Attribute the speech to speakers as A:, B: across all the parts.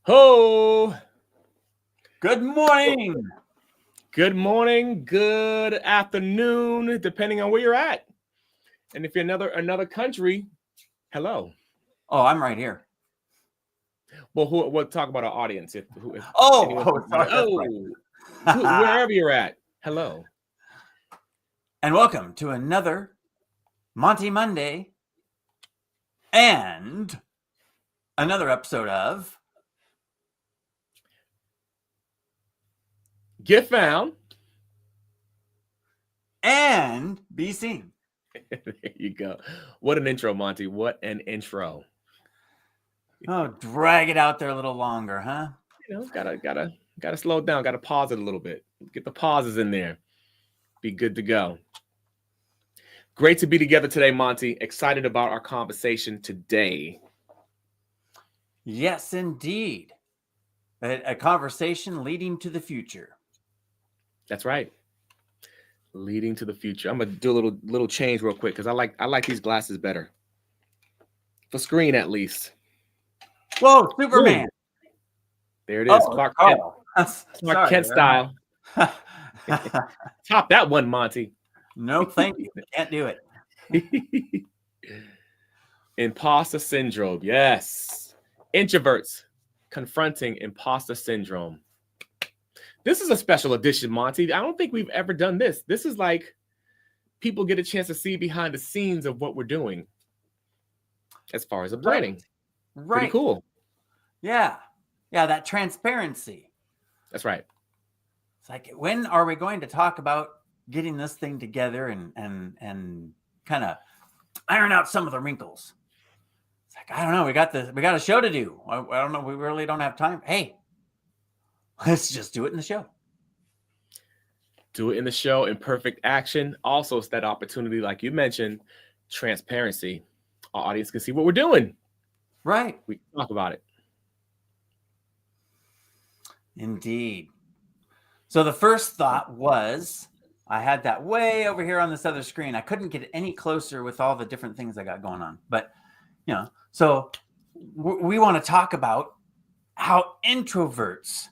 A: Ho!
B: Good morning.
A: Good morning, good afternoon, depending on where you're at. And if you're another country, hello.
B: Oh, I'm right here.
A: Well, we'll talk about our audience. If anyone,
B: Sorry, that's right.
A: wherever you're at, hello.
B: And welcome to another Monty Monday and another episode of
A: Get found
B: and be seen.
A: There you go. What an intro, Monty. What an intro.
B: Oh, drag it out there a little longer, huh?
A: You know, gotta slow it down. Gotta pause it a little bit. Get the pauses in there. Be good to go. Great to be together today, Monty. Excited about our conversation today.
B: Yes, indeed. A conversation leading to the future.
A: That's right. Leading to the future. I'm gonna do a little change real quick because I like these glasses better. For screen at least.
B: Whoa, Superman.
A: Ooh. There it is. Clark Kent. Clark Kent style. Top that one, Monty.
B: No, thank you. Can't do it.
A: Imposter syndrome. Yes. Introverts confronting imposter syndrome. This is a special edition, Monty. I don't think we've ever done this. This is like people get a chance to see behind the scenes of what we're doing as far as the planning.
B: Right.
A: Pretty cool.
B: Yeah. Yeah, that transparency.
A: That's right.
B: It's like, when are we going to talk about getting this thing together and kind of iron out some of the wrinkles? It's like, I don't know. We got a show to do. I don't know. We really don't have time. Hey, let's just do it in the show.
A: Do it in the show in perfect action. Also, it's that opportunity, like you mentioned, transparency. Our audience can see what we're doing.
B: Right.
A: We can talk about it.
B: Indeed. So the first thought was, I had that way over here on this other screen. I couldn't get any closer with all the different things I got going on. But, so we want to talk about how introverts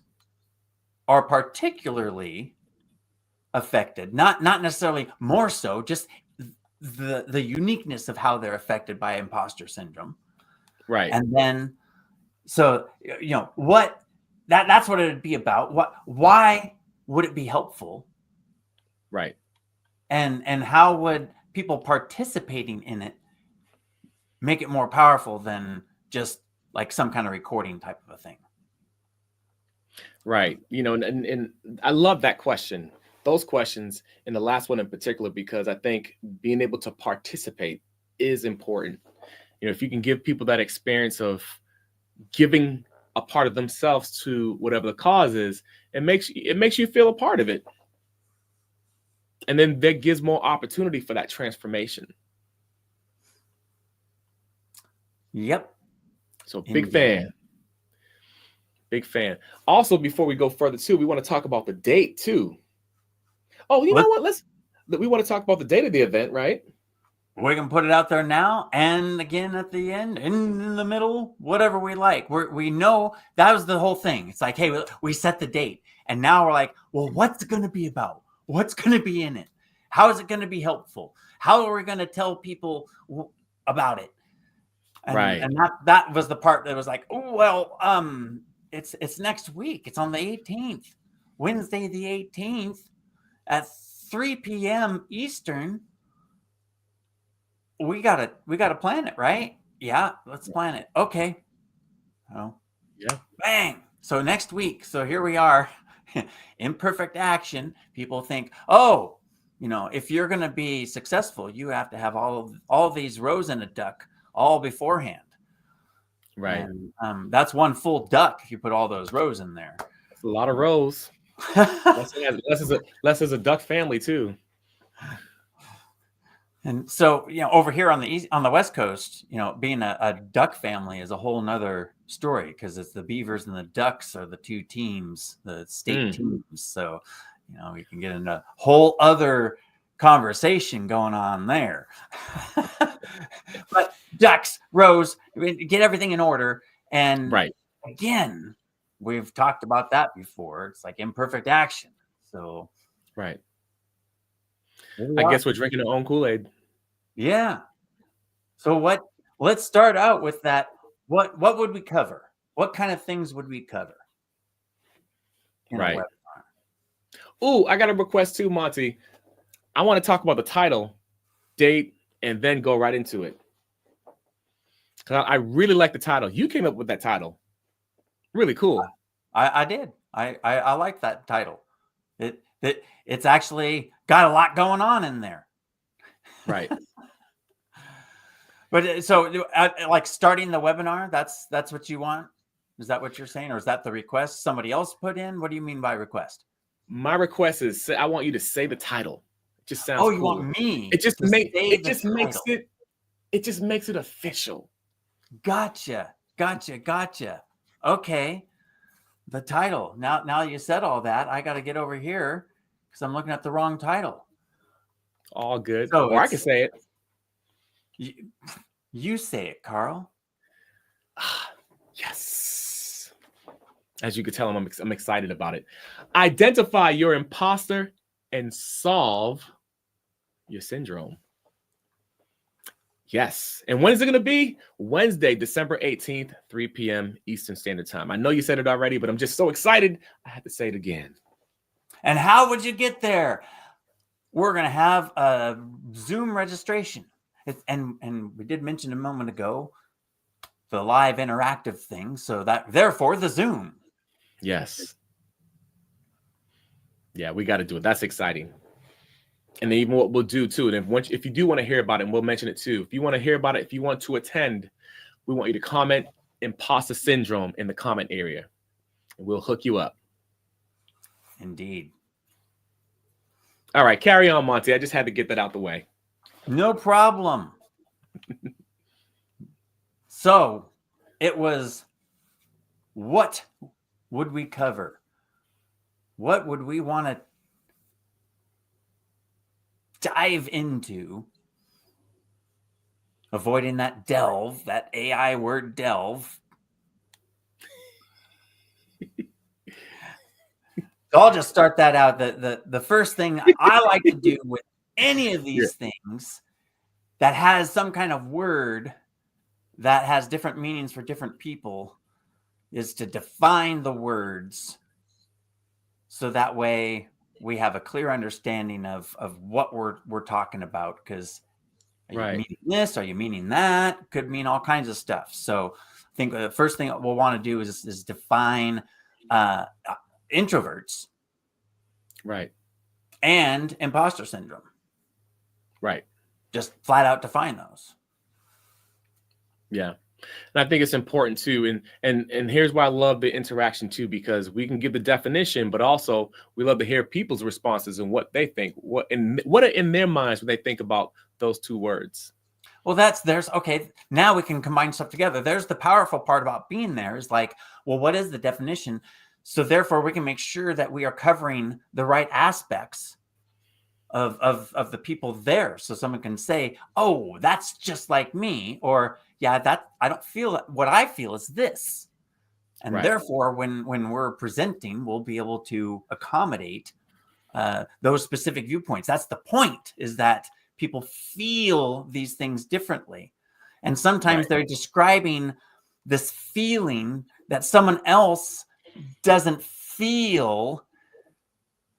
B: are particularly affected, not necessarily more so, just the uniqueness of how they're affected by imposter syndrome.
A: Right.
B: And then, so, that's what it'd be about. Why would it be helpful?
A: Right.
B: And how would people participating in it make it more powerful than just like some kind of recording type of a thing?
A: Right. And I love that question, those questions, and the last one in particular, because I think being able to participate is important. If you can give people that experience of giving a part of themselves to whatever the cause is, it makes you feel a part of it. And then that gives more opportunity for that transformation.
B: Yep.
A: So big fan. Big fan. Also, before we go further too, we want to talk about the date too. Oh, you know what? We want to talk about the date of the event, right?
B: We can put it out there now and again at the end, in the middle, whatever we like. We know that was the whole thing. It's like, hey, we set the date, and now we're like, well, what's it going to be about? What's going to be in it? How is it going to be helpful? How are we going to tell people about it? And,
A: right.
B: And that was the part that was like, oh, well, it's next week. It's on the 18th, Wednesday the 18th at 3 p.m. Eastern. We gotta plan it, right? Yeah, let's plan it. Okay. Oh,
A: yeah.
B: Bang. So next week. So here we are. Imperfect action. People think, oh, if you're gonna be successful, you have to have all these rows in a duck all beforehand.
A: Right.
B: And, that's one full duck if you put all those rows in there.
A: That's a lot of rows. less is a duck family too.
B: And so, over here on the West Coast, being a duck family is a whole nother story, because it's the Beavers and the Ducks are the two teams, the state teams. So, we can get into a whole other conversation going on there. But ducks, rows, get everything in order. And
A: right.
B: Again, we've talked about that before. It's like imperfect action. So
A: Right. I guess we're drinking our own Kool-Aid.
B: yeah. So let's start out with that. What would we cover? What kind of things would we cover in a
A: Right.
B: webinar?
A: Ooh, I got a request too, Monty. I want to talk about the title, date, and then go right into it. Because I really like the title. You came up with that title. Really cool.
B: I did. I like that title. It's actually got a lot going on in there.
A: Right.
B: But so like starting the webinar, that's what you want? Is that what you're saying? Or is that the request somebody else put in? What do you mean by request?
A: My request is I want you to say the title. It just sounds
B: Oh, you
A: cool.
B: want me?
A: It just
B: to
A: makes
B: say
A: it
B: the
A: just makes
B: title.
A: it official.
B: Gotcha. Okay. The title. Now you said all that, I got to get over here because I'm looking at the wrong title.
A: All good.
B: So
A: Or I can say it.
B: You say it, Carl.
A: Yes. As you can tell, I'm excited about it. Identify your imposter and solve your syndrome. Yes. And when is it going to be? Wednesday, December 18th, 3 p.m. Eastern Standard Time. I know you said it already, but I'm just so excited. I had to say it again.
B: And how would you get there? We're going to have a Zoom registration. And we did mention a moment ago the live interactive thing. So that therefore the Zoom.
A: Yes. Yeah, we got to do it. That's exciting. And then even what we'll do too. And if you do want to hear about it, and we'll mention it too. If you want to hear about it, if you want to attend, we want you to comment imposter syndrome in the comment area. And we'll hook you up.
B: Indeed.
A: All right, carry on, Monty. I just had to get that out the way.
B: No problem. So it was, what would we cover? What would we want to dive into? Avoiding that delve, that AI word delve. So I'll just start that out. The first thing I like to do with any of these things that has some kind of word that has different meanings for different people is to define the words. So that way we have a clear understanding of what we're talking about. Because are you meaning this? Are you meaning that? Could mean all kinds of stuff. So I think the first thing we'll want to do is define introverts.
A: Right.
B: And imposter syndrome.
A: Right.
B: Just flat out define those.
A: Yeah. And I think it's important too. And here's why I love the interaction too, because we can give the definition, but also we love to hear people's responses and what they think, what are in their minds when they think about those two words.
B: Well, okay. Now we can combine stuff together. There's the powerful part about being there is like, well, what is the definition? So therefore we can make sure that we are covering the right aspects of the people there. So someone can say, oh, that's just like me. Or yeah, that I don't feel that. What I feel is this. And therefore, when we're presenting, we'll be able to accommodate those specific viewpoints. That's the point, is that people feel these things differently. And sometimes they're describing this feeling that someone else doesn't feel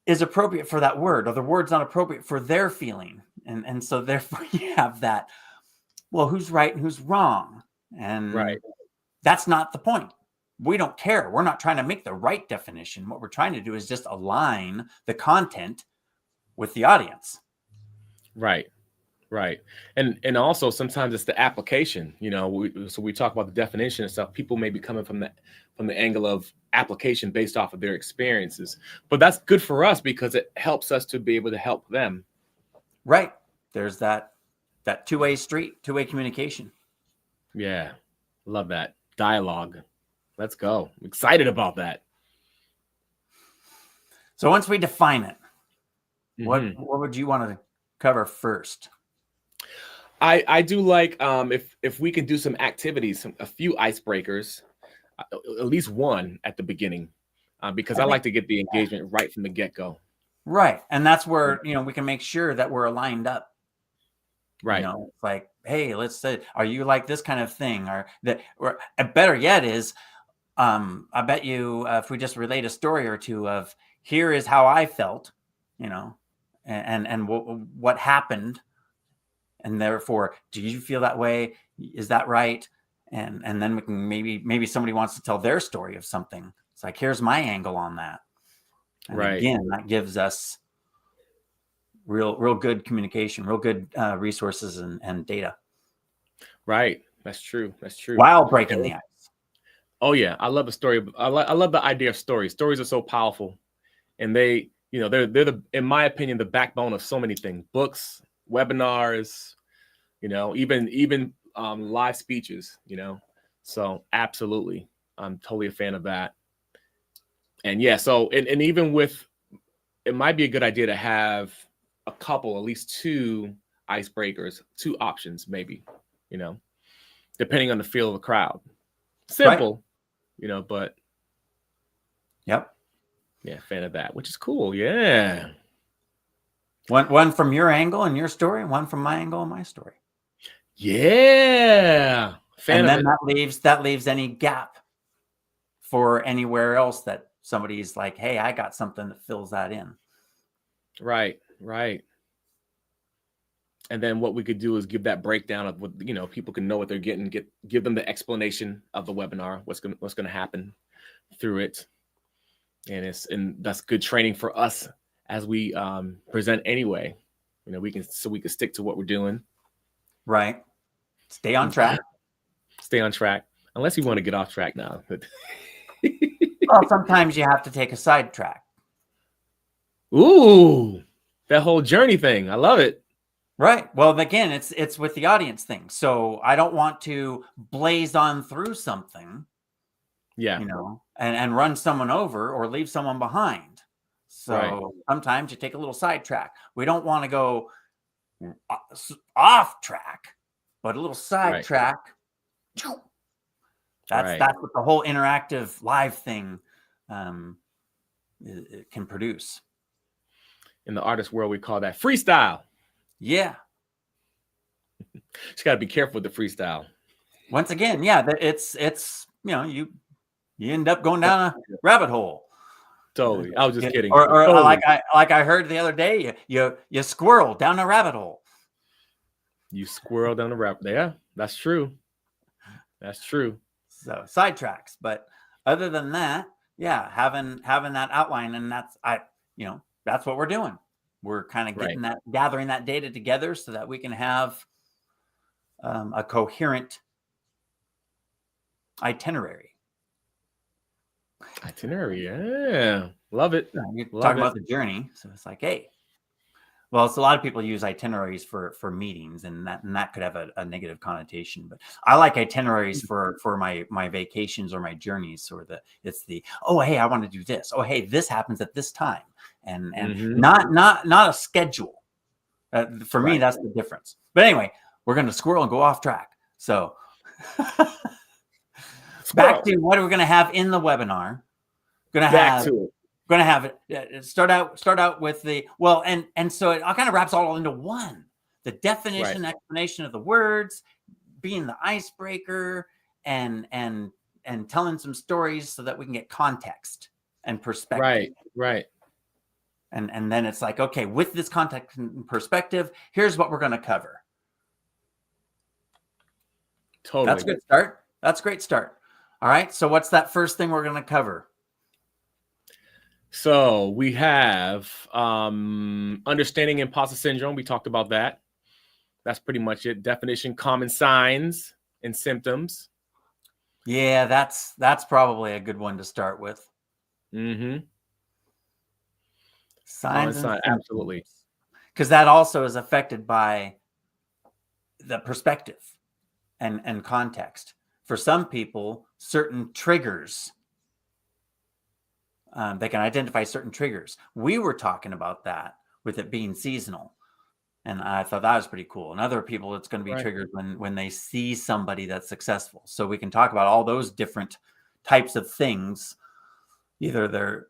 B: is appropriate for that word, or the word's not appropriate for their feeling. And so therefore you have that, well, who's right and who's wrong? And that's not the point. We don't care. We're not trying to make the right definition. What we're trying to do is just align the content with the audience.
A: Right. And also sometimes it's the application, so we talk about the definition and stuff. People may be coming from the angle of application based off of their experiences, but that's good for us because it helps us to be able to help them.
B: Right. There's that two-way street, two-way communication.
A: Yeah. Love that. Dialogue. Let's go. I'm excited about that.
B: So once we define it, what would you want to cover first?
A: I do like if we can do some activities, a few icebreakers. at least one at the beginning, because I like to get the engagement right from the get-go.
B: Right. And that's where, we can make sure that we're aligned up.
A: Right.
B: It's like, hey, let's say, are you like this kind of thing? Or better yet is, I bet you if we just relate a story or two of here is how I felt, and what happened. And therefore, do you feel that way? Is that right? And then we can maybe somebody wants to tell their story of something. It's like, here's my angle on that. And again, that gives us real good communication, real good resources and data.
A: Right. That's true. That's true.
B: While breaking the ice.
A: Oh yeah. I love a story. I love the idea of stories. Stories are so powerful, and they're in my opinion, the backbone of so many things. Books, webinars, even live speeches, so absolutely, I'm totally a fan of that. And yeah, so and even with, it might be a good idea to have a couple, at least two icebreakers, two options, maybe, depending on the feel of the crowd. Simple, but
B: yep.
A: Yeah, fan of that, which is cool. Yeah.
B: One from your angle and your story, one from my angle and my story.
A: Yeah.
B: And then that leaves any gap for anywhere else that somebody's like, hey, I got something that fills that in.
A: Right. And then what we could do is give that breakdown of what, people can know what they're getting, give them the explanation of the webinar, what's going to happen through it. And that's good training for us as we present anyway. We can stick to what we're doing.
B: Right. Stay on track.
A: Stay on track. Unless you want to get off track now.
B: Well, sometimes you have to take a sidetrack.
A: Ooh, that whole journey thing. I love it.
B: Right. Well, again, it's with the audience thing. So I don't want to blaze on through something.
A: Yeah.
B: And run someone over or leave someone behind. So Sometimes you take a little sidetrack. We don't want to go off track, but a little sidetrack. Right. That's what the whole interactive live thing it can produce.
A: In the artist world, we call that freestyle.
B: Yeah.
A: Just got to be careful with the freestyle.
B: Once again, yeah, it's you end up going down a rabbit hole.
A: Totally. I was just kidding.
B: Or
A: totally.
B: like I heard the other day, you squirrel down a rabbit hole.
A: You squirrel down the rabbit. Yeah, that's true. That's true.
B: So sidetracks, but other than that, yeah, having that outline, and that's what we're doing. We're kind of gathering that data together so that we can have a coherent itinerary.
A: Yeah, love it.
B: You're talking about the journey, so it's like, hey, well, it's a lot of people use itineraries for meetings, and that could have a negative connotation. But I like itineraries for my vacations or my journeys, or oh, hey, I want to do this. Oh, hey, this happens at this time, and not a schedule. For me, that's the difference. But anyway, we're going to squirrel and go off track. So back to what are we going to have in the webinar? Going to have it start out with the and so it all kind of wraps all into one: the definition, explanation of the words, being the icebreaker, and telling some stories so that we can get context and perspective.
A: Right.
B: And then it's like, okay, with this context and perspective, here's what we're going to cover.
A: Totally.
B: That's a good start. That's a great start. All right. So what's that first thing we're going to cover?
A: So we have understanding imposter syndrome. We talked about that. That's pretty much it. Definition, common signs and symptoms.
B: Yeah, that's probably a good one to start with.
A: Mm-hmm.
B: Signs and symptoms.
A: Absolutely.
B: Because that also is affected by the perspective and context. For some people, certain triggers, they can identify certain triggers. We were talking about that with it being seasonal. And I thought that was pretty cool. And other people, it's going to be triggered when they see somebody that's successful. So we can talk about all those different types of things. Either they're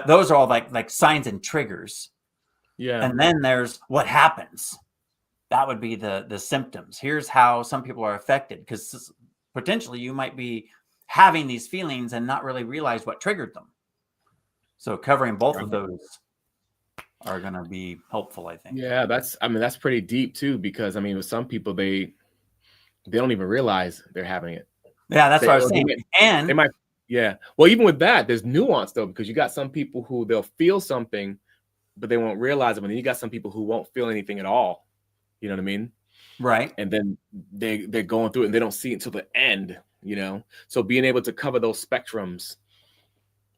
B: those are all like signs and triggers.
A: Yeah.
B: And then there's what happens. That would be the symptoms. Here's how some people are affected, because potentially you might be having these feelings and not really realize what triggered them. So covering both of those are going to be helpful, I think.
A: Yeah, that's pretty deep too, because with some people, they don't even realize they're having it.
B: Yeah, that's what I was saying. And
A: they might, yeah. Well, even with that, there's nuance though, because you got some people who they'll feel something, but they won't realize it. And then you got some people who won't feel anything at all. You know what I mean?
B: Right.
A: And then they're going through it and they don't see it until the end, So being able to cover those spectrums,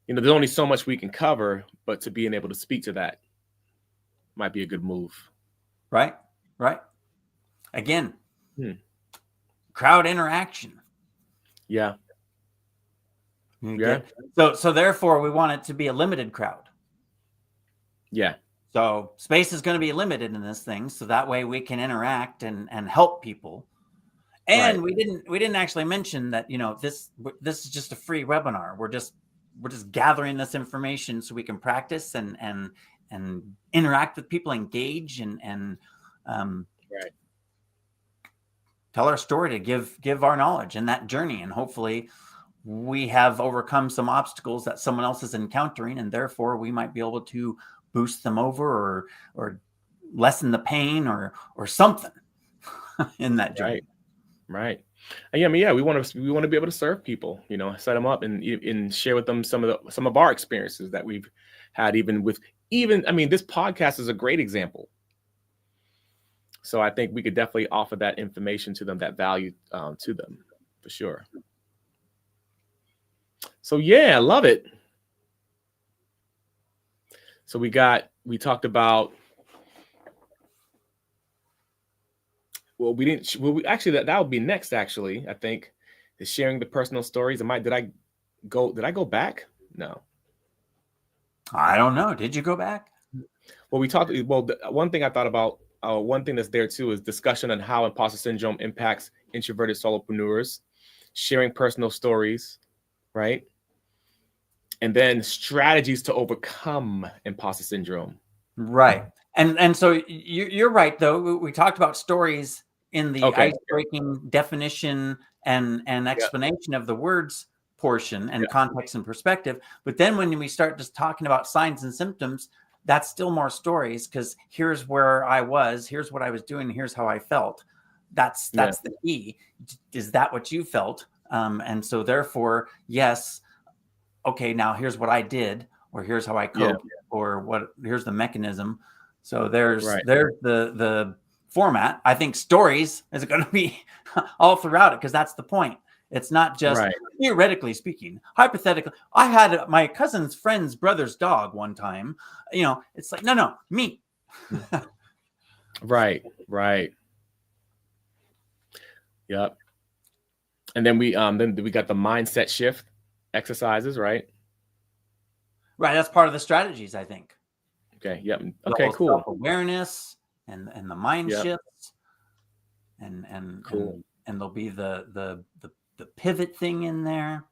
A: there's only so much we can cover, but to being able to speak to that might be a good move.
B: Right. Again, crowd interaction.
A: Yeah.
B: Yeah. So therefore we want it to be a limited crowd.
A: Yeah.
B: So space is going to be limited in this thing, so that way we can interact and help people. And we didn't actually mention that, this is just a free webinar. We're just gathering this information so we can practice and interact with people, engage and tell our story, to give our knowledge and that journey. And hopefully we have overcome some obstacles that someone else is encountering, and therefore we might be able to boost them over or lessen the pain or something in that journey.
A: Right. And we want to be able to serve people, set them up and share with them some of our experiences that we've had, this podcast is a great example. So I think we could definitely offer that information to them, that value to them, for sure. So yeah, I love it. So we talked about, that would be next, actually, I think, is sharing the personal stories. Did I go back? No.
B: I don't know. Did you go back?
A: Well, one thing I thought about, one thing that's there too, is discussion on how imposter syndrome impacts introverted solopreneurs, sharing personal stories, right? And then strategies to overcome imposter syndrome.
B: Right. And so you're right, though. We talked about stories in the ice-breaking definition and explanation of the words portion and context and perspective. But then when we start just talking about signs and symptoms, that's still more stories, because here's where I was, here's what I was doing, here's how I felt. That's the key. Is that what you felt? And so therefore, yes. Okay, now here's what I did, or here's how I coped, or here's the mechanism. So there's the format. I think stories is going to be all throughout it, because that's the point. It's not just theoretically speaking. Hypothetically, I had my cousin's friend's brother's dog one time. It's like, no, me.
A: Right. Yep. And then we got the mindset shift exercises, right?
B: That's part of the strategies, I think.
A: Okay. Yep. Okay. Cool.
B: Self-awareness and the mind shifts, and
A: cool.
B: And there'll be the pivot thing in there.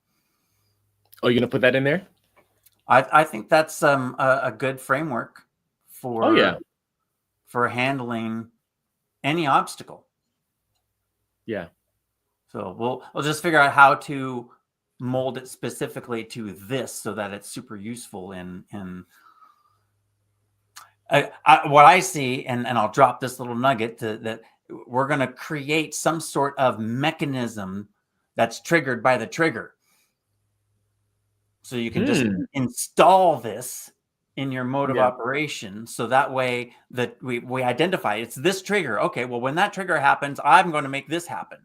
A: Oh, you're gonna put that in there?
B: I think that's a good framework for handling any obstacle.
A: Yeah.
B: So we'll just figure out how to mold it specifically to this, so that it's super useful in what I see, and I'll drop this little nugget that we're going to create some sort of mechanism that's triggered by the trigger. So you can just install this in your mode of operation, so that way that we identify it's this trigger. Okay, well, when that trigger happens, I'm going to make this happen.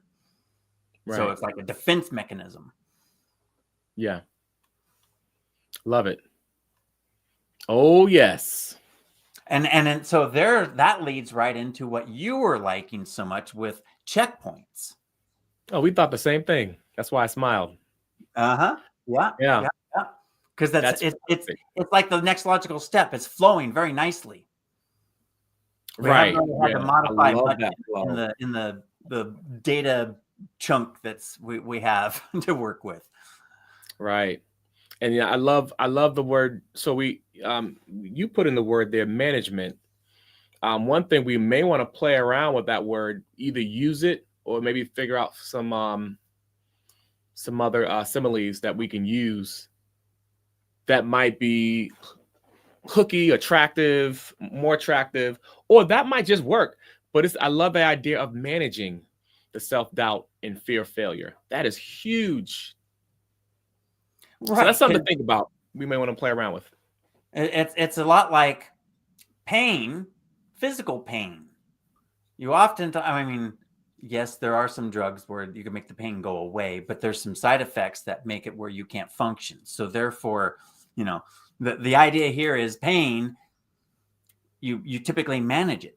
B: Right. So it's like a defense mechanism.
A: Yeah. Love it. Oh, yes.
B: And so that leads right into what you were liking so much with checkpoints.
A: Oh, we thought the same thing. That's why I smiled.
B: Yeah. Because it's like the next logical step. It's flowing very nicely. We haven't really had to modify much in the data chunk we have to work with.
A: Right. And yeah, I love the word. So you put in the word there, management. One thing we may want to play around with that word, either use it or maybe figure out some other similes that we can use that might be hooky, attractive, more attractive, or that might just work. But I love the idea of managing the self-doubt and fear of failure. That is huge. So that's
B: Right.
A: something to think about. We may want to play around with.
B: It's a lot like pain, physical pain. You often, I mean, yes, there are some drugs where you can make the pain go away, but there's some side effects that make it where you can't function. So therefore, you know, the idea here is pain, you typically manage it.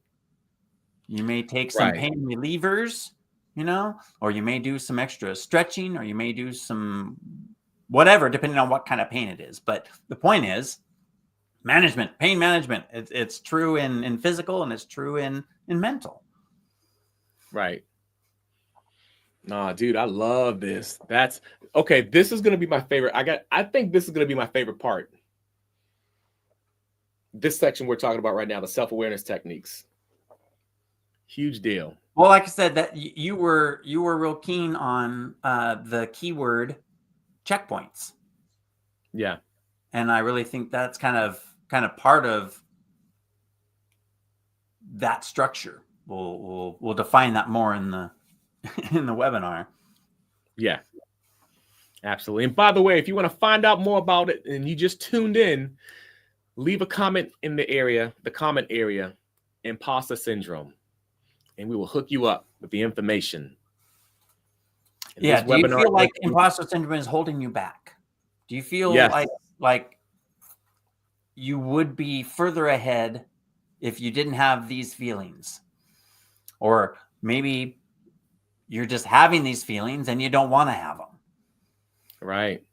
B: You may take some
A: Right.
B: pain relievers, or you may do some extra stretching, or you may do some whatever, depending on what kind of pain it is. But the point is management, pain management. It's true in physical, and it's true in mental.
A: Right. Nah, dude, I love this. That's okay. This is gonna be my favorite. I think this is gonna be my favorite part. This section we're talking about right now, the self-awareness techniques. Huge deal.
B: Well, like I said, that you were real keen on the keyword checkpoints.
A: Yeah.
B: And I really think that's kind of part of that structure. We'll define that more in the in the webinar.
A: Yeah. Absolutely. And by the way, if you want to find out more about it and you just tuned in, leave a comment in the comment area, imposter syndrome, and we will hook you up with the information.
B: Do you feel like imposter syndrome is holding you back? Do you feel like you would be further ahead if you didn't have these feelings? Or maybe you're just having these feelings and you don't want to have them.
A: Right.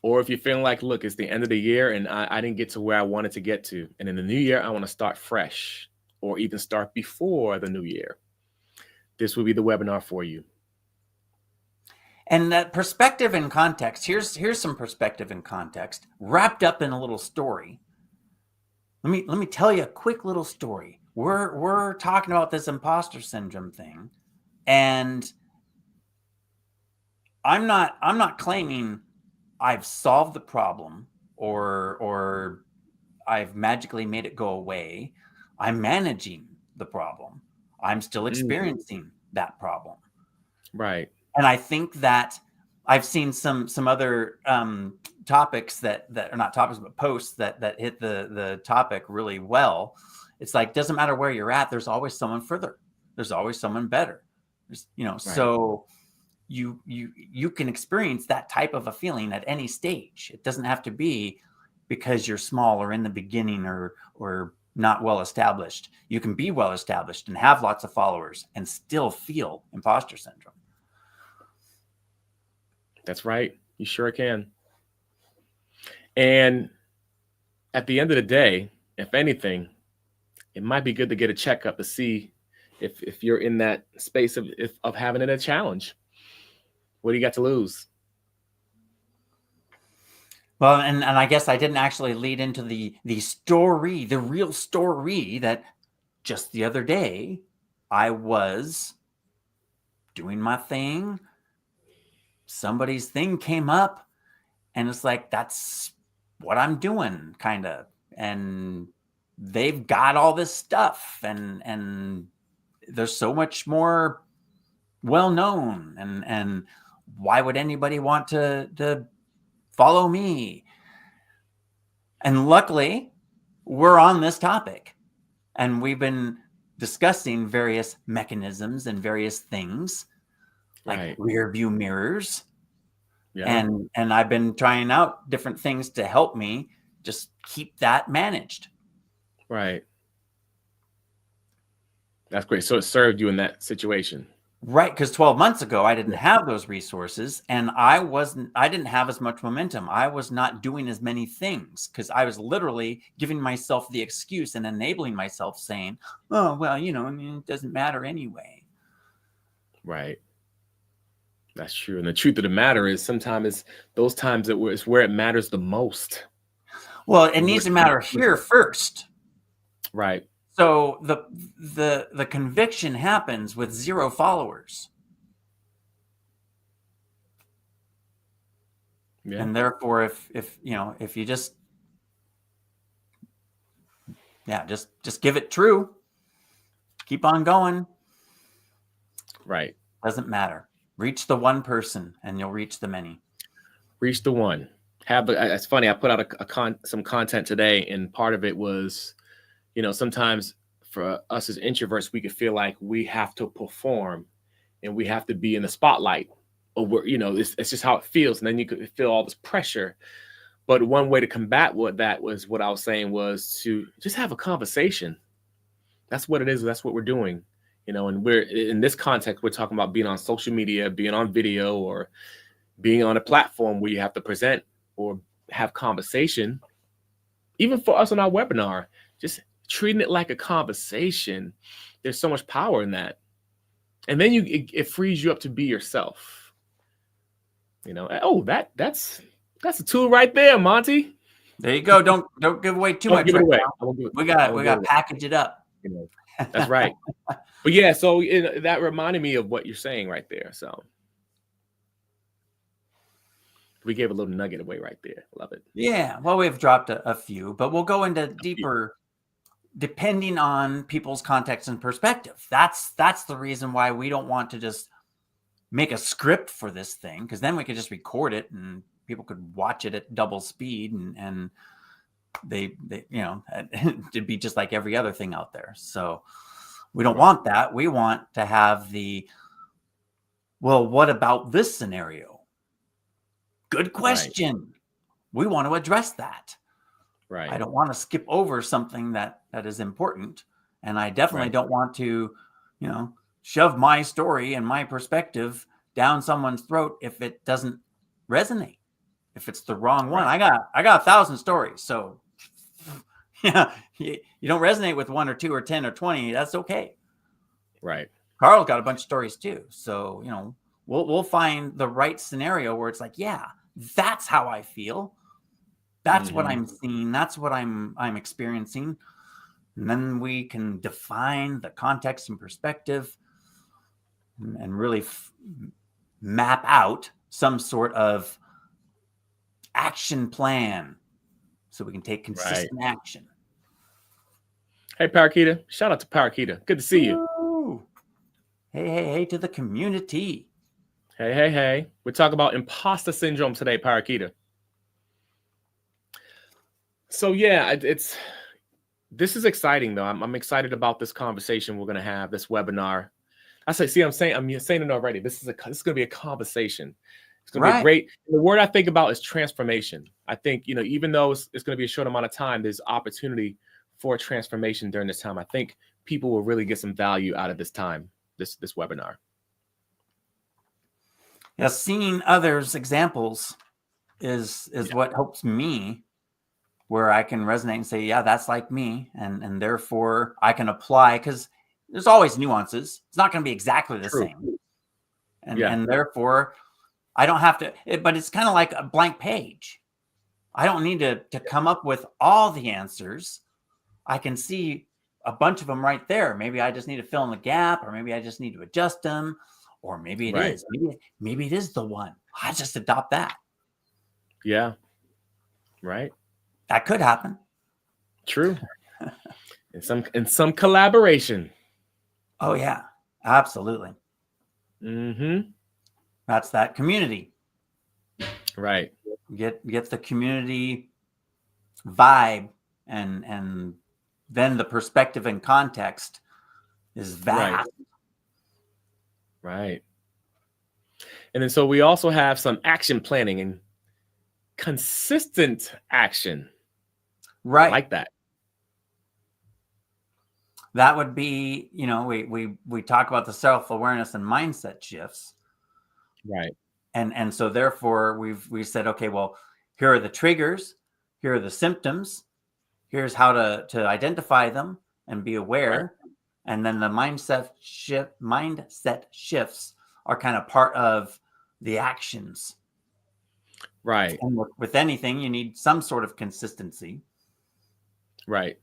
A: Or if you're feeling like, look, it's the end of the year and I didn't get to where I wanted to get to. And in the new year, I want to start fresh or even start before the new year. This will be the webinar for you.
B: And that perspective and context, here's some perspective and context wrapped up in a little story. Let me tell you a quick little story. We're talking about this imposter syndrome thing, and I'm not claiming I've solved the problem or I've magically made it go away. I'm managing the problem. I'm still experiencing that problem.
A: Right.
B: And I think that I've seen some other topics that are not topics, but posts that hit the topic really well. It's like, doesn't matter where you're at. There's always someone further. There's always someone better. Right. So you can experience that type of a feeling at any stage. It doesn't have to be because you're small or in the beginning or not well established. You can be well established and have lots of followers and still feel imposter syndrome.
A: That's right. You sure can. And at the end of the day, if anything, it might be good to get a checkup to see if you're in that space of having it a challenge. What do you got to lose?
B: Well, and I guess I didn't actually lead into the story, the real story that just the other day I was doing my thing. Somebody's thing came up and it's like, that's what I'm doing, kind of. And they've got all this stuff and there's so much more well-known and why would anybody want to follow me? And luckily we're on this topic and we've been discussing various mechanisms and various things like rear view mirrors. Yeah. And I've been trying out different things to help me just keep that managed.
A: Right. That's great. So it served you in that situation.
B: Right. Because 12 months ago, I didn't have those resources and I didn't have as much momentum. I was not doing as many things because I was literally giving myself the excuse and enabling myself saying, oh, well, it doesn't matter anyway.
A: Right. That's true. And the truth of the matter is sometimes it's those times that it's where it matters the most.
B: Well, it needs to matter here first.
A: Right.
B: So the conviction happens with 0 followers.
A: Yeah.
B: And therefore, if you just give it true, keep on going.
A: Right.
B: Doesn't matter. Reach the one person and you'll reach the many.
A: Reach the one. It's funny. I put out some content today, and part of it was, sometimes for us as introverts, we could feel like we have to perform and we have to be in the spotlight, or it's just how it feels. And then you could feel all this pressure. But one way to combat what I was saying was to just have a conversation. That's what it is. That's what we're doing. And we're in this context, we're talking about being on social media, being on video, or being on a platform where you have to present or have conversation. Even for us on our webinar, just treating it like a conversation. There's so much power in that. And then it frees you up to be yourself. That's a tool right there, Monty.
B: There you go. Don't give away too much.
A: Give it away.
B: We got to package it up.
A: That's right. But yeah, so that reminded me of what you're saying right there. So we gave a little nugget away right there. Love it.
B: Yeah. Well, we've dropped a few, but we'll go into deeper depending on people's context and perspective. That's the reason why we don't want to just make a script for this thing, because then we could just record it and people could watch it at double speed and they it'd be just like every other thing out there. So we don't want that. We want to have well, what about this scenario? Good question. Right. We want to address that.
A: Right.
B: I don't want to skip over something that is important. And I definitely don't want to, shove my story and my perspective down someone's throat if it doesn't resonate, if it's the wrong one. I got 1,000 stories. So yeah, you don't resonate with 1 or 2 or 10 or 20. That's okay.
A: Right.
B: Carl's got a bunch of stories too. So, we'll find the right scenario where it's like, yeah, that's how I feel. That's what I'm seeing. That's what I'm experiencing. And then we can define the context and perspective and really map out some sort of action plan so we can take consistent action.
A: Hey, Parakeeta. Shout out to Parakeeta. Good to see you.
B: Ooh. Hey to the community.
A: Hey. We're talking about imposter syndrome today, Parakeeta. So yeah, this is exciting though. I'm excited about this conversation we're going to have, this webinar. I'm saying it already. This is going to be a conversation. It's going to be great. The word I think about is transformation. I think, even though it's going to be a short amount of time, there's opportunity for transformation during this time. I think people will really get some value out of this time, this webinar.
B: Yeah, seeing others' examples is what helps me, where I can resonate and say, yeah, that's like me. And therefore I can apply, because there's always nuances. It's not going to be exactly the same. And therefore I don't have to, but it's kind of like a blank page. I don't need to come up with all the answers. I can see a bunch of them right there. Maybe I just need to fill in the gap, or maybe I just need to adjust them, or maybe it is. Maybe it is the one. I just adopt that. Yeah.
A: Right.
B: That could happen.
A: True. in some collaboration.
B: Oh yeah, absolutely.
A: Mm-hmm.
B: That's that community.
A: Right.
B: Get the community vibe, and then the perspective and context is vast.
A: Right. And then so we also have some action planning and consistent action.
B: Right.
A: I like that.
B: That would be, we talk about the self-awareness and mindset shifts.
A: Right.
B: And so therefore we said, okay, well, here are the triggers, here are the symptoms, here's how to identify them and be aware. Right. And then the mindset shifts are kind of part of the actions.
A: Right.
B: And with anything, you need some sort of consistency.
A: Right.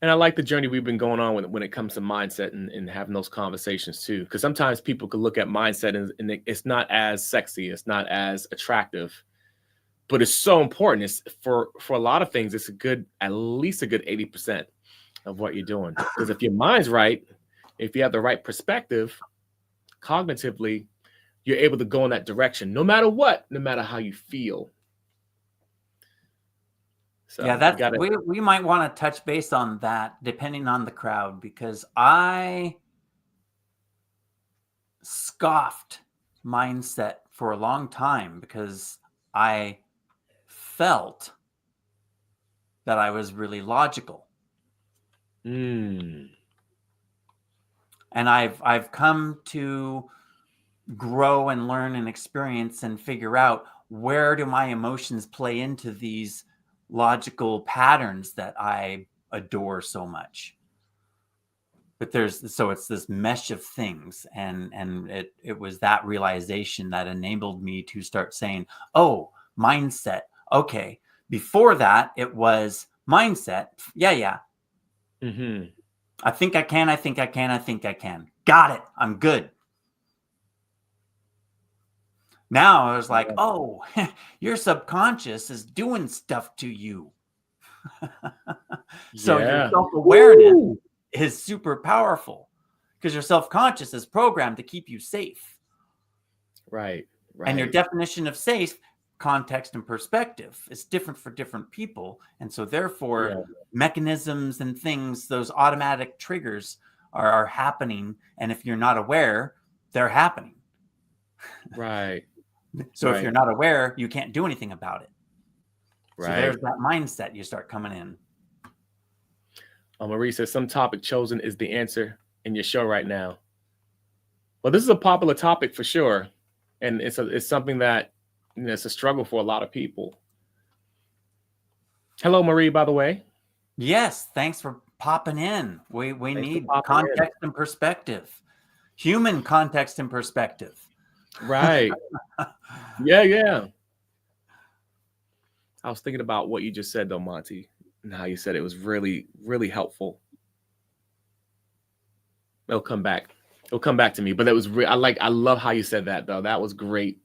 A: And I like the journey we've been going on when it comes to mindset and having those conversations too. Because sometimes people could look at mindset and it's not as sexy, it's not as attractive, but it's so important. It's for a lot of things, it's at least a good 80% of what you're doing. Because if your mind's right, if you have the right perspective, cognitively, you're able to go in that direction, no matter what, no matter how you feel. So
B: Yeah, we might want to touch base on that depending on the crowd, because I scoffed mindset for a long time because I felt that I was really logical.
A: Mm.
B: And I've come to grow and learn and experience and figure out, where do my emotions play into these logical patterns that I adore so much. But it's this mesh of things, and it was that realization that enabled me to start saying, oh, mindset. Okay. Before that, it was mindset. Yeah.
A: Mm-hmm.
B: I think I can. Got it. I'm good. Now I was like, oh, your subconscious is doing stuff to you. So your self-awareness is super powerful, because your self-conscious is programmed to keep you safe.
A: Right.
B: And your definition of safe, context and perspective, is different for different people. And so therefore, mechanisms and things, those automatic triggers are happening. And if you're not aware, they're happening.
A: Right.
B: So if you're not aware, you can't do anything about it.
A: Right.
B: So there's that mindset you start coming in.
A: Marie says, some topic chosen is the answer in your show right now. Well, this is a popular topic for sure. And it's something that, it's a struggle for a lot of people. Hello, Marie, by the way.
B: Yes, thanks for popping in. We need context and perspective. Human context and perspective.
A: Right. Yeah. I was thinking about what you just said, though, Monty, and how you said it was really, really helpful. It'll come back to me. But that was I love how you said that, though. That was great.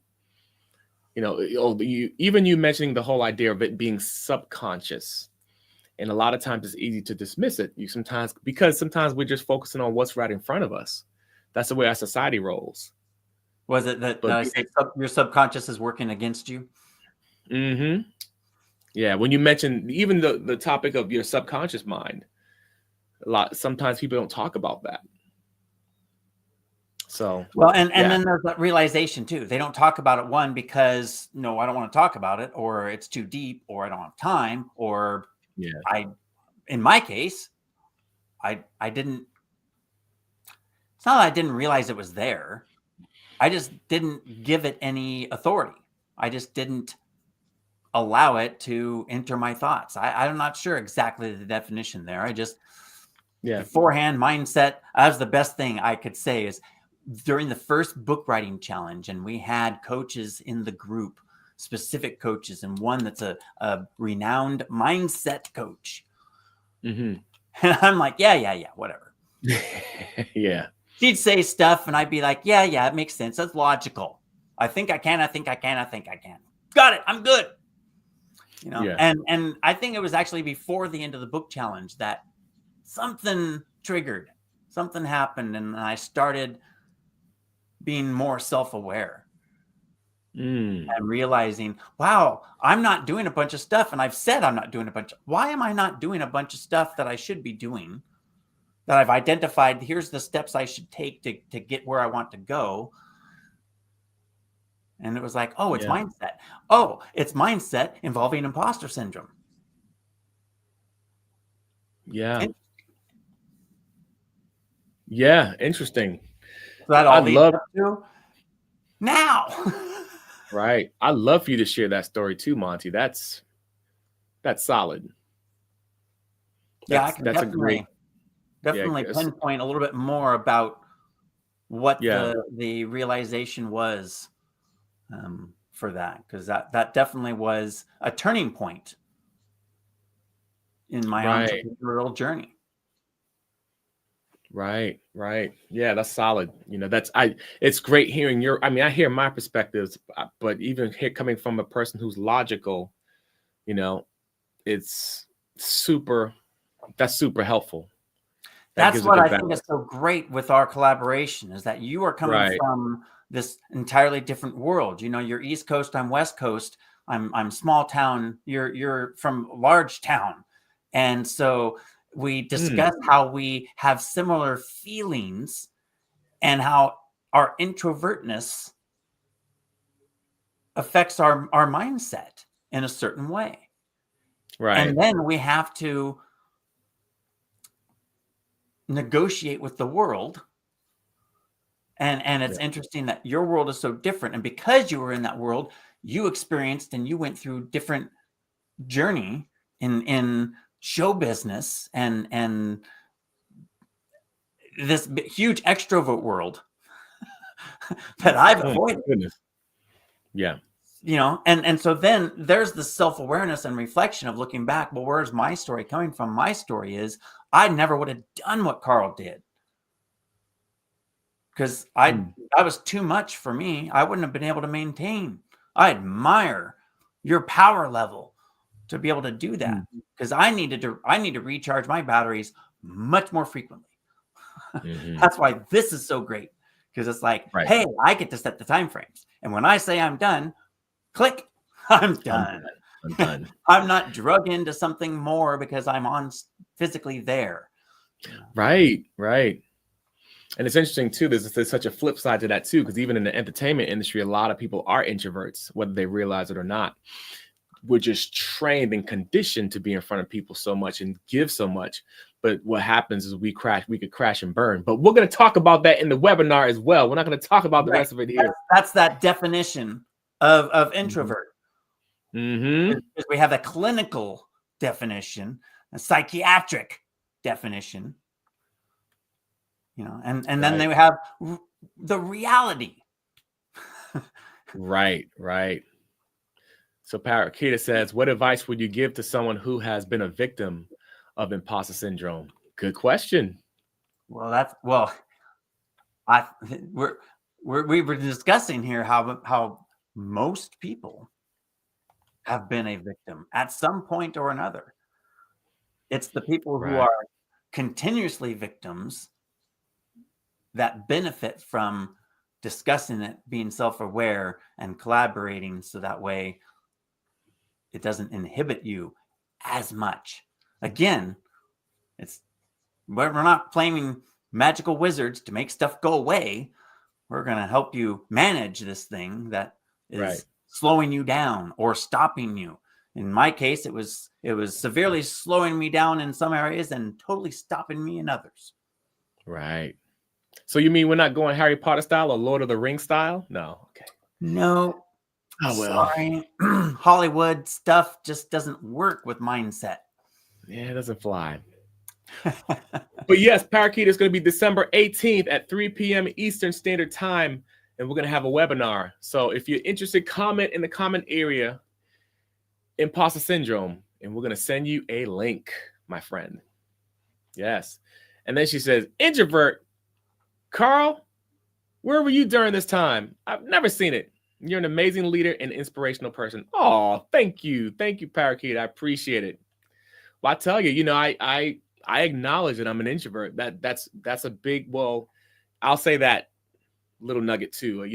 A: You mentioning the whole idea of it being subconscious. And a lot of times it's easy to dismiss it. Because sometimes we're just focusing on what's right in front of us. That's the way our society rolls.
B: Was it that your subconscious is working against you?
A: Mm-hmm. Yeah. When you mention even the topic of your subconscious mind, sometimes people don't talk about that. So
B: and then there's that realization too. They don't talk about it, one, because no, I don't want to talk about it, or it's too deep, or I don't have time, or in my case, I didn't. It's not that I didn't realize it was there. I just didn't give it any authority. I just didn't allow it to enter my thoughts. I'm not sure exactly the definition there. I just beforehand mindset. That's the best thing I could say is during the first book writing challenge, and we had coaches in the group, specific coaches, and one that's a renowned mindset coach.
A: Mm-hmm.
B: And I'm like, yeah, whatever.
A: Yeah.
B: She'd say stuff and I'd be like, yeah, it makes sense. That's logical. I think I can. Got it. I'm good. And I think it was actually before the end of the book challenge that something triggered, something happened, and I started being more self-aware and realizing, wow, I'm not doing a bunch of stuff. And I've said I'm not doing why am I not doing a bunch of stuff that I should be doing, that I've identified? Here's the steps I should take to get where I want to go. And it was like, oh, it's mindset. Oh, it's mindset involving imposter syndrome.
A: Yeah. Yeah. Interesting.
B: So that all leads up to now.
A: Right. I love for you to share that story too, Monty. That's solid.
B: I can definitely pinpoint a little bit more about what the realization was for that, because that definitely was a turning point in my entrepreneurial journey.
A: Right. Yeah, that's solid. It's great hearing I hear my perspectives, but even here coming from a person who's logical, it's that's super helpful.
B: That's what I think is so great with our collaboration, is that you are coming from this entirely different world. You're East Coast, I'm West Coast. I'm small town. You're from large town. And so we discuss how we have similar feelings and how our introvertness affects our mindset in a certain way.
A: Right.
B: And then we have to negotiate with the world. And it's interesting that your world is so different. And because you were in that world, you experienced and you went through different journey in show business and this huge extrovert world that I've avoided.
A: Yeah.
B: And so then there's the self-awareness and reflection of looking back. Well, where's my story coming from? My story is I never would have done what Carl did, because I was too much for me. I wouldn't have been able to maintain. I admire your power level to be able to do that, because I need to recharge my batteries much more frequently. That's why this is so great, because it's like, hey, I get to set the time frames, and when I say I'm done, click, I'm done.
A: I'm done.
B: I'm not drug into something more because I'm on physically there.
A: Right. And it's interesting too, there's such a flip side to that too, because even in the entertainment industry, a lot of people are introverts, whether they realize it or not. We're just trained and conditioned to be in front of people so much and give so much. But what happens is we could crash and burn. But we're going to talk about that in the webinar as well. We're not going to talk about the rest of it here.
B: That's that definition of introvert. Because we have a clinical definition, a psychiatric definition, and then they have the reality.
A: Right. So Parakeeta says, what advice would you give to someone who has been a victim of imposter syndrome? Good question.
B: Well, we were discussing here how most people have been a victim at some point or another. It's the people who are continuously victims that benefit from discussing it, being self-aware and collaborating, so that way it doesn't inhibit you as much. Again, we're not playing magical wizards to make stuff go away. We're going to help you manage this thing that is slowing you down or stopping you. In my case, it was severely slowing me down in some areas and totally stopping me in others.
A: Right. So you mean we're not going Harry Potter style or Lord of the Rings style? No. Okay.
B: No.
A: Oh, well.
B: Sorry. Hollywood stuff just doesn't work with mindset.
A: Yeah, it doesn't fly. But yes, Parakeet is going to be December 18th at 3 p.m. Eastern Standard Time, and we're going to have a webinar. So if you're interested, comment in the comment area, imposter syndrome, and we're going to send you a link, my friend. Yes. And then she says, introvert, Carl, where were you during this time? I've never seen it. You're an amazing leader and inspirational person. Oh, thank you. Thank you, Parakeet. I appreciate it. Well, I tell you, I acknowledge that I'm an introvert. That's a big, well, I'll say that little nugget too.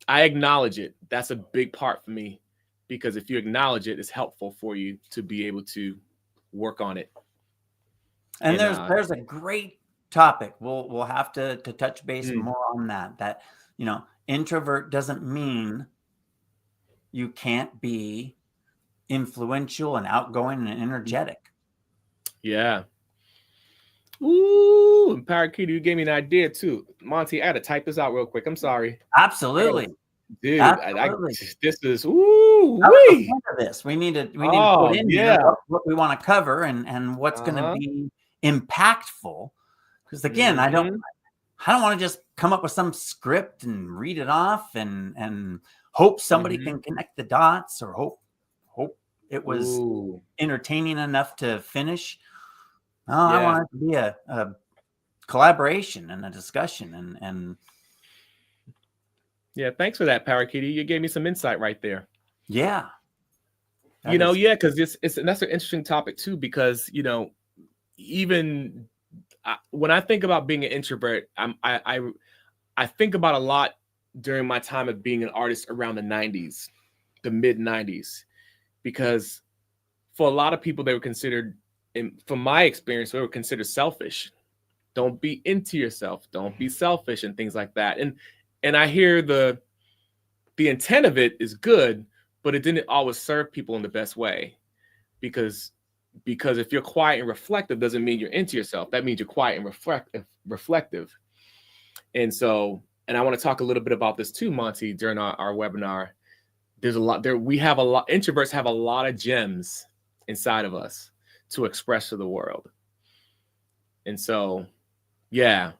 A: I acknowledge it. That's a big part for me, because if you acknowledge it, it's helpful for you to be able to work on it.
B: And there's a great topic. We'll have to touch base more on that. Introvert doesn't mean you can't be influential and outgoing and energetic.
A: Yeah. Ooh, and Parakeet, you gave me an idea too. Monty, I had to type this out real quick. I'm sorry.
B: Absolutely.
A: Dude,
B: Absolutely.
A: This is
B: this. We need to put in here what we want to cover and what's going to be impactful. Because again, I don't want to just come up with some script and read it off and hope somebody can connect the dots, or hope it was
A: Ooh.
B: entertaining enough to finish. No,
A: Yeah.
B: I want it to be a collaboration and a discussion and
A: Yeah, thanks for that, Parakeeter. You gave me some insight right there.
B: yeah.
A: Because that's an interesting topic too, because even when I think about being an introvert, I think about a lot during my time of being an artist around the 90s, the mid 90s, because for a lot of people, they were considered, from my experience, they were considered selfish. Don't be into yourself. Don't be selfish and things like that. And I hear the intent of it is good, but it didn't always serve people in the best way, because if you're quiet and reflective doesn't mean you're into yourself. That means you're quiet and reflective. And so, and I want to talk a little bit about this too, Monty, during our webinar. There's a lot there. Introverts have a lot of gems inside of us to express to the world. And so, yeah,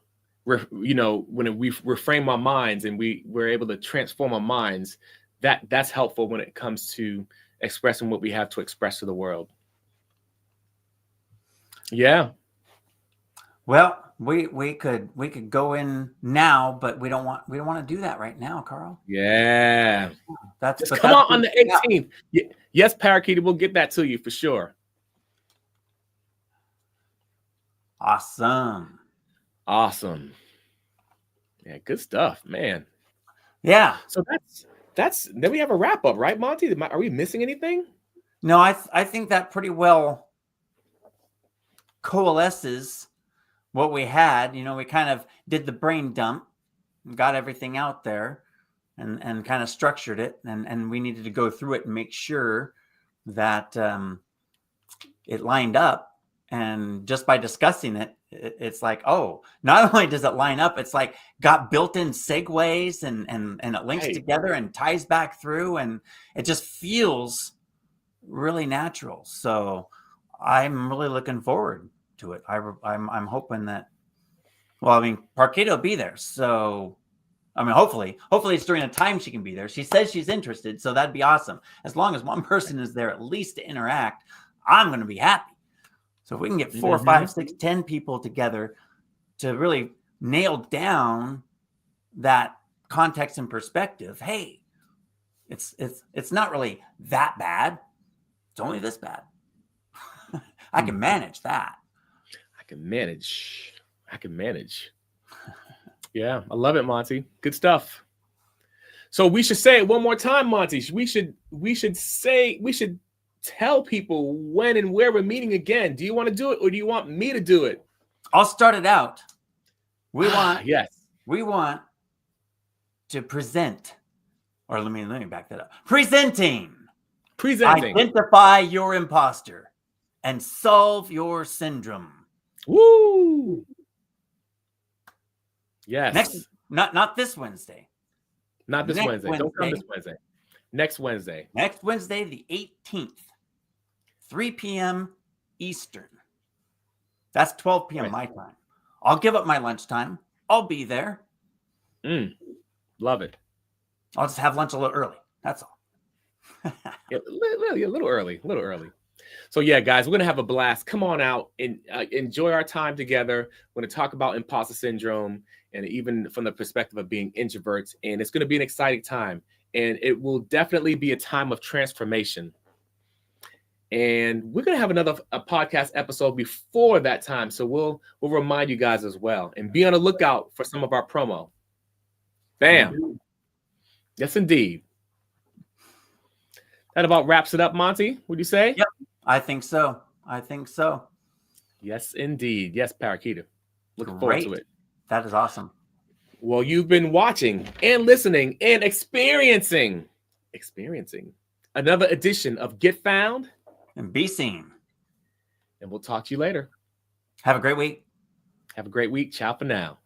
A: when we reframe our minds and we're able to transform our minds, that's helpful when it comes to expressing what we have to express to the world. Yeah.
B: Well, we could go in now, but we don't want to do that right now, Carl.
A: Yeah. Come on the 18th. Yeah. Yes, Parakeet, we'll get that to you for sure.
B: Awesome.
A: Yeah, good stuff, man.
B: Yeah.
A: So that's then we have a wrap up, right, Monty? Are we missing anything?
B: No, I think that pretty well coalesces what we had. We kind of did the brain dump, got everything out there, and kind of structured it, and we needed to go through it and make sure that it lined up. And just by discussing it, it's like, oh, not only does it line up, it's like got built-in segues and it links together and ties back through, and it just feels really natural. So I'm really looking forward to it. I'm hoping that, well, I mean, Parkita will be there. So, I mean, hopefully it's during a time she can be there. She says she's interested, so that'd be awesome. As long as one person is there at least to interact, I'm going to be happy. So if we can get 4, 5, 6, 10 people together to really nail down that context and perspective, hey, it's not really that bad. It's only this bad. I can manage that.
A: I can manage. Yeah, I love it, Monty. Good stuff. So we should say it one more time, Monty. We should tell people when and where we're meeting again. Do you want to do it, or do you want me to do it?
B: I'll start it out. We want to present, or let me back that up. Presenting. Identify your imposter and solve your syndrome.
A: Woo! Yes.
B: Not this Wednesday.
A: Not this Wednesday. Don't come this Wednesday. Next Wednesday.
B: Next Wednesday, the 18th, 3 p.m. Eastern. That's 12 p.m. my time. I'll give up my lunchtime. I'll be there.
A: Love it.
B: I'll just have lunch a little early. That's all.
A: Yeah, a little early. So yeah, guys, we're going to have a blast. Come on out and enjoy our time together. We're going to talk about imposter syndrome, and even from the perspective of being introverts. And it's going to be an exciting time. And it will definitely be a time of transformation. And we're going to have a podcast episode before that time. So we'll remind you guys as well. And be on the lookout for some of our promo. Bam. Yes, indeed. That about wraps it up, Monty, would you say?
B: Yep, I think so.
A: Yes, indeed. Yes, Parakeeta. Looking forward to it.
B: That is awesome.
A: Well, you've been watching and listening and experiencing another edition of Get Found
B: and Be Seen.
A: And we'll talk to you later.
B: Have a great week.
A: Ciao for now.